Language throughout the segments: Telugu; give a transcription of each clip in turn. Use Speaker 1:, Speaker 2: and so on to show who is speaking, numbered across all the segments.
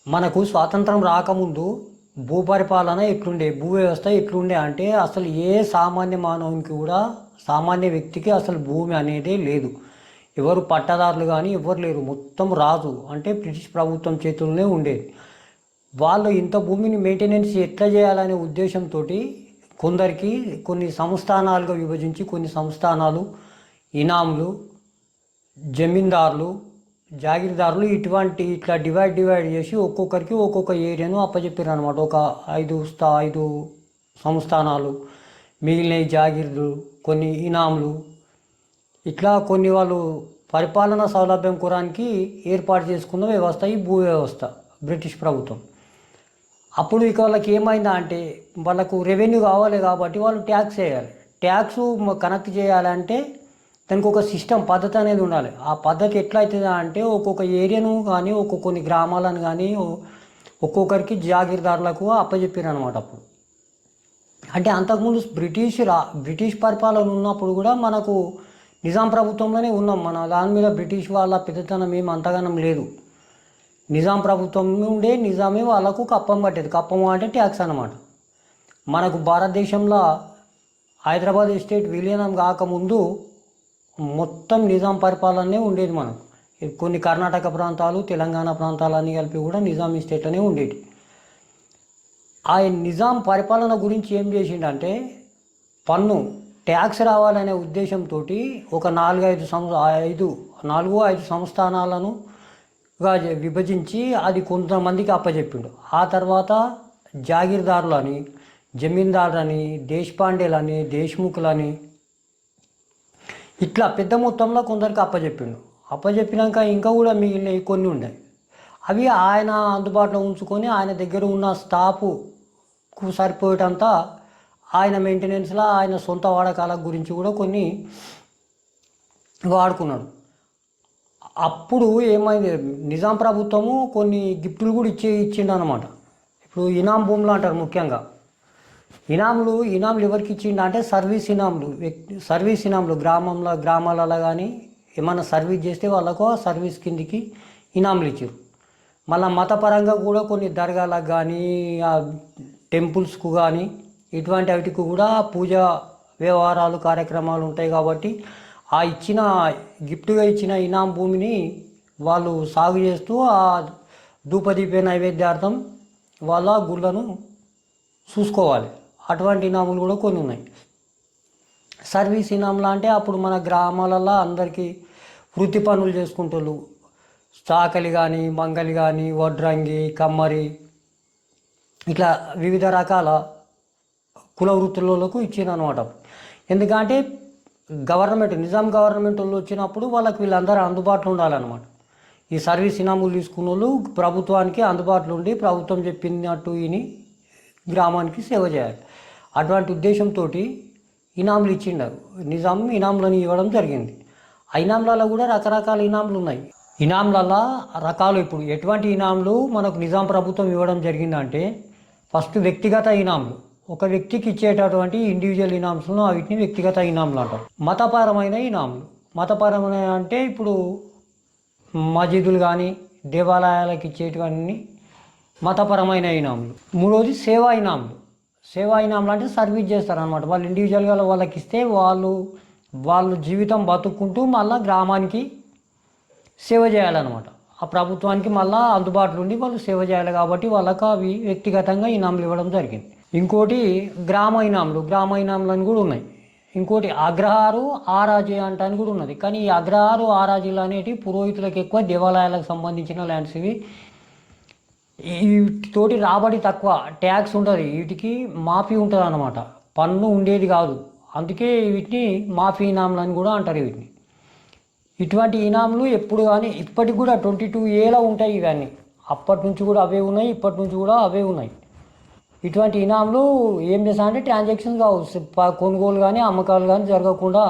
Speaker 1: మనకు స్వాతంత్రం రాకముందు భూపరిపాలన ఎట్లుండే, భూ వ్యవస్థ ఎట్లుండే అంటే అసలు ఏ సామాన్య మానవునికి కూడా, సామాన్య వ్యక్తికి అసలు భూమి అనేది లేదు. ఎవరు పట్టదారులు కానీ ఎవరు లేరు. మొత్తం రాజు అంటే బ్రిటిష్ ప్రభుత్వం చేతుల్లోనే ఉండేది. వాళ్ళు ఇంత భూమిని మెయింటెనెన్స్ ఎట్లా చేయాలనే ఉద్దేశంతో కొందరికి కొన్ని సంస్థానాలుగా విభజించి, కొన్ని సంస్థానాలు ఇనాములు, జమీందారులు, జాగీర్దారులు ఇటువంటి ఇట్లా డివైడ్ చేసి ఒక్కొక్కరికి ఒక్కొక్క ఏరియాను అప్పచెప్పారు అనమాట. ఒక ఐదు సంస్థానాలు, మిగిలిన జాగీర్లు, కొన్ని ఇనాములు, ఇట్లా కొన్ని వాళ్ళు పరిపాలనా సౌలభ్యం కోరానికి ఏర్పాటు చేసుకున్న వ్యవస్థ ఈ భూ వ్యవస్థ, బ్రిటిష్ ప్రభుత్వం. అప్పుడు ఇక వాళ్ళకి ఏమైందా అంటే వాళ్ళకు రెవెన్యూ కావాలి కాబట్టి వాళ్ళు ట్యాక్స్ వేయాలి. ట్యాక్స్ కనెక్ట్ చేయాలంటే దానికి ఒక సిస్టమ్, పద్ధతి అనేది ఉండాలి. ఆ పద్ధతి ఎట్లా అవుతుందా అంటే ఒక్కొక్క ఏరియాను కానీ కొన్ని గ్రామాలను కానీ ఒక్కొక్కరికి జాగీర్దారులకు అప్పచెప్పారు అనమాట. అప్పుడు అంటే అంతకుముందు బ్రిటిష్ పరిపాలన ఉన్నప్పుడు కూడా మనకు నిజాం ప్రభుత్వంలోనే ఉన్నాం. మన దాని మీద బ్రిటిష్ వాళ్ళ పెద్దతనం ఏమి అంతగానం లేదు. నిజాం ప్రభుత్వం నుండే నిజామే వాళ్ళకు కప్పం పట్టేది. కప్పం అంటే ట్యాక్స్ అన్నమాట. మనకు భారతదేశంలో హైదరాబాద్ ఎస్టేట్ విలీనం కాకముందు మొత్తం నిజాం పరిపాలనే ఉండేది. మనకు కొన్ని కర్ణాటక ప్రాంతాలు, తెలంగాణ ప్రాంతాలు అన్నీ కలిపి కూడా నిజాం ఎస్టేట్లోనే ఉండేది. ఆ నిజాం పరిపాలన గురించి ఏం చేసిండంటే పన్ను ట్యాక్స్ రావాలనే ఉద్దేశంతో ఒక 4-5 సంస్థానాలను విభజించి అది కొంతమందికి అప్పచెప్పిండు. ఆ తర్వాత జాగీర్దారులని, జమీందారులని, దేశపాండేలని, దేశ్ముఖులని ఇట్లా పెద్ద మొత్తంలో కొందరికి అప్పచెప్పిండు. అప్పచెప్పినాక ఇంకా కూడా మిగిలినవి కొన్ని ఉన్నాయి. అవి ఆయన అందుబాటులో ఉంచుకొని ఆయన దగ్గర ఉన్న స్టాఫ్కు సరిపోయేటంతా ఆయన మెయింటెనెన్స్లో ఆయన సొంత వాడకాల గురించి కూడా కొన్ని వాడుకున్నాడు. అప్పుడు ఏమైంది, నిజాం ప్రభుత్వము కొన్ని గిఫ్టులు కూడా ఇచ్చిండు అనమాట. ఇప్పుడు ఇనాం భూములు అంటారు. ముఖ్యంగా ఇనాములు ఎవరికి ఇచ్చిండు అంటే సర్వీస్ ఇనాములు గ్రామాలలో కానీ ఏమన్నా సర్వీస్ చేస్తే వాళ్ళకు ఆ సర్వీస్ కిందికి ఇనాములు ఇచ్చారు. మళ్ళీ మతపరంగా కూడా కొన్ని దర్గాలకు కానీ టెంపుల్స్కు కానీ ఇటువంటి వాటికి కూడా పూజా వ్యవహారాలు కార్యక్రమాలు ఉంటాయి. కాబట్టి ఆ గిఫ్ట్గా ఇచ్చిన ఇనాం భూమిని వాళ్ళు సాగు చేస్తూ ఆ ధూపదీప నైవేద్యార్థం వాళ్ళ గుళ్ళను చూసుకోవాలి. అటువంటి ఇనాములు కూడా కొన్ని ఉన్నాయి. సర్వీస్ ఇనాములు అంటే అప్పుడు మన గ్రామాలలో అందరికీ వృత్తి పనులు చేసుకుంటారు. చాకలి కానీ, మంగలి కానీ, వడ్రంగి, కమ్మరి ఇట్లా వివిధ రకాల కుల వృత్తులకు ఇచ్చింది అనమాట. ఎందుకంటే నిజాం గవర్నమెంట్ వాళ్ళు వచ్చినప్పుడు వాళ్ళకి వీళ్ళందరూ అందుబాటులో ఉండాలన్నమాట. ఈ సర్వీస్ ఇనాములు తీసుకున్న వాళ్ళు ప్రభుత్వానికి అందుబాటులో ఉండి ప్రభుత్వం చెప్పినట్టు విని గ్రామానికి సేవ చేయాలి. అటువంటి ఉద్దేశంతో ఇనాములు ఇచ్చిండారు. నిజాం ఇనాములను ఇవ్వడం జరిగింది. ఆ ఇనాములలో కూడా రకరకాల ఇనాములు ఉన్నాయి. ఇనాములలో రకాలు ఇప్పుడు ఎటువంటి ఇనాములు మనకు నిజాం ప్రభుత్వం ఇవ్వడం జరిగిందంటే ఫస్ట్ వ్యక్తిగత ఇనాములు. ఒక వ్యక్తికి ఇచ్చేటటువంటి ఇండివిజువల్ ఇనామ్స్ను వీటిని వ్యక్తిగత ఇనాములు అంటారు. మతపరమైన ఇనాములు. మతపరమైన అంటే ఇప్పుడు మసీదులు కానీ దేవాలయాలకు ఇచ్చేటివన్నీ మతపరమైన ఇనాములు. మూడవది సేవా ఇనాములు. సేవా ఇనాములు అంటే సర్వీస్ చేస్తారనమాట. వాళ్ళు ఇండివిజువల్గా వాళ్ళకి ఇస్తే వాళ్ళు జీవితం బతుక్కుంటూ మళ్ళీ గ్రామానికి సేవ చేయాలన్నమాట. ఆ ప్రభుత్వానికి మళ్ళీ అందుబాటులో ఉండి వాళ్ళు సేవ చేయాలి. కాబట్టి వాళ్ళకు అవి వ్యక్తిగతంగా ఇనాములు ఇవ్వడం జరిగింది. ఇంకోటి గ్రామ ఇనాములు అని కూడా ఉన్నాయి. ఇంకోటి అగ్రహారు ఆరాజీ అంటానికి కూడా ఉన్నది. కానీ ఈ అగ్రహారు ఆరాజీలు అనేటివి పురోహితులకు ఎక్కువ, దేవాలయాలకు సంబంధించిన ల్యాండ్స్ ఇవి. వీటితోటి రాబడి తక్కువ, ట్యాక్స్ ఉంటుంది, వీటికి మాఫీ ఉంటుంది అన్నమాట. పన్ను ఉండేది కాదు. అందుకే వీటిని మాఫీ ఇనాములు అని కూడా అంటారు వీటిని. ఇటువంటి ఇనాములు ఎప్పుడు కానీ ఇప్పటికి కూడా 22A ఉంటాయి ఇవన్నీ. అప్పటి నుంచి కూడా అవే ఉన్నాయి, ఇప్పటి నుంచి కూడా అవే ఉన్నాయి. ఇటువంటి ఇనాములు ఏం చేస్తారంటే ట్రాన్సాక్షన్ కావచ్చు, కొనుగోలు కానీ అమ్మకాలు కానీ జరగకుండా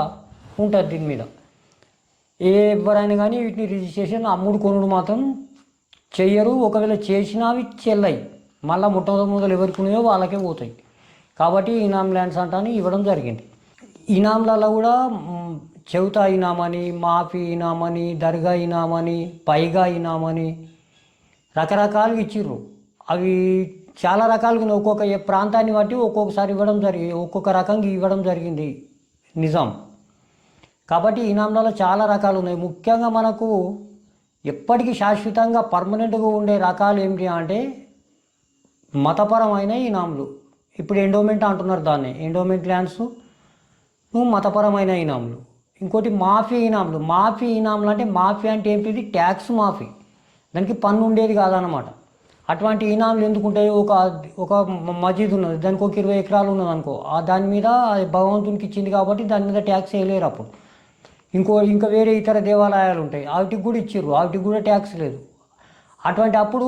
Speaker 1: ఉంటుంది. దీని మీద ఎవరైనా కానీ వీటిని రిజిస్ట్రేషన్ అమ్ముడు కొనుడు మాత్రం చెయ్యరు. ఒకవేళ చేసినా అవి చెల్లయి, మళ్ళీ మొట్టమొదలు ఎవరికి ఉన్నాయో వాళ్ళకే పోతాయి. కాబట్టి ఇనాం ల్యాండ్స్ అంటాను ఇవ్వడం జరిగింది. ఇనాంలలో కూడా చెవుతా ఇనామని, మాఫీ ఇనామని, దర్గా ఇనామని, పైగా ఇనామని, రకరకాలుగా ఇచ్చిర్రు. అవి చాలా రకాలుగా ఉన్నాయి. ఒక్కొక్క ప్రాంతాన్ని బట్టి ఒక్కొక్కసారి ఇవ్వడం ఒక్కొక్క రకంగా ఇవ్వడం జరిగింది నిజాం. కాబట్టి ఇనాంలలో చాలా రకాలు ఉన్నాయి. ముఖ్యంగా మనకు ఎప్పటికీ శాశ్వతంగా పర్మనెంట్గా ఉండే రకాలు ఏమిటి అంటే మతపరమైన ఇనాంలు. ఇప్పుడు ఎండోమెంట్ అంటున్నారు దాన్ని, ఎండోమెంట్ ల్యాండ్స్ మతపరమైన ఇనాంలు. ఇంకోటి మాఫీ ఇనాంలు. మాఫీ ఇనాంలు అంటే మాఫీ అంటే ఏంటిది? ట్యాక్స్ మాఫీ, దానికి పన్ను ఉండేది కాదనమాట. అటువంటి ఇనాంలు ఎందుకుంటాయి? ఒక మస్జిద్ ఉన్నది, దానికి ఒక 20 ఎకరాలు ఉన్నది అనుకో, దాని మీద భగవంతునికి ఇచ్చింది కాబట్టి దాని మీద ట్యాక్స్ వేయలేరు అప్పుడు. ఇంకా వేరే ఇతర దేవాలయాలు ఉంటాయి, వాటికి కూడా ఇచ్చిర్రు, వాటికి కూడా ట్యాక్స్ లేదు. అటువంటి అప్పుడు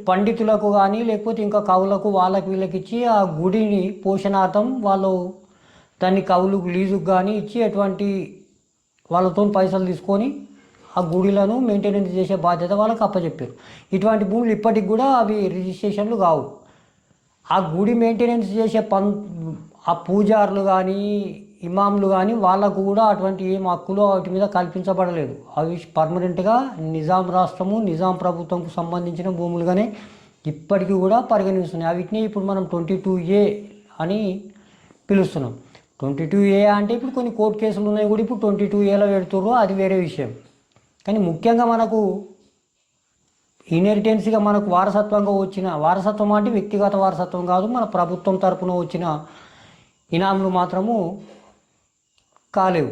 Speaker 1: పండితులకు కానీ లేకపోతే ఇంకా కవులకు వాళ్ళకి వీళ్ళకి ఇచ్చి ఆ గుడిని పోషణార్థం వాళ్ళు దాన్ని కవులకు లీజుకు కానీ ఇచ్చి అటువంటి వాళ్ళతో పైసలు తీసుకొని ఆ గుడిలను మెయింటెనెన్స్ చేసే బాధ్యత వాళ్ళకి అప్పచెప్పారు. ఇటువంటి భూములు ఇప్పటికి కూడా అవి రిజిస్ట్రేషన్లు కావు. ఆ గుడి మెయింటెనెన్స్ చేసే ఆ పూజారులు కానీ ఇమాంలు కానీ వాళ్ళకు కూడా అటువంటి ఏం హక్కులు వాటి మీద కల్పించబడలేదు. అవి పర్మనెంట్గా నిజాం రాష్ట్రము నిజాం ప్రభుత్వంకు సంబంధించిన భూములుగానే ఇప్పటికీ కూడా పరిగణిస్తున్నాయి. వీటిని ఇప్పుడు మనం 22A అని పిలుస్తున్నాం. 22A అంటే ఇప్పుడు కొన్ని కోర్టు కేసులు ఉన్నాయి కూడా ఇప్పుడు 22Aలో పెడుతుర్రు, అది వేరే విషయం. కానీ ముఖ్యంగా మనకు ఇన్హెరిటెన్స్గా మనకు వారసత్వంగా వచ్చిన, వారసత్వం అంటే వ్యక్తిగత వారసత్వం కాదు, మన ప్రభుత్వం తరపున వచ్చిన ఇనాములు మాత్రము కాలేవు.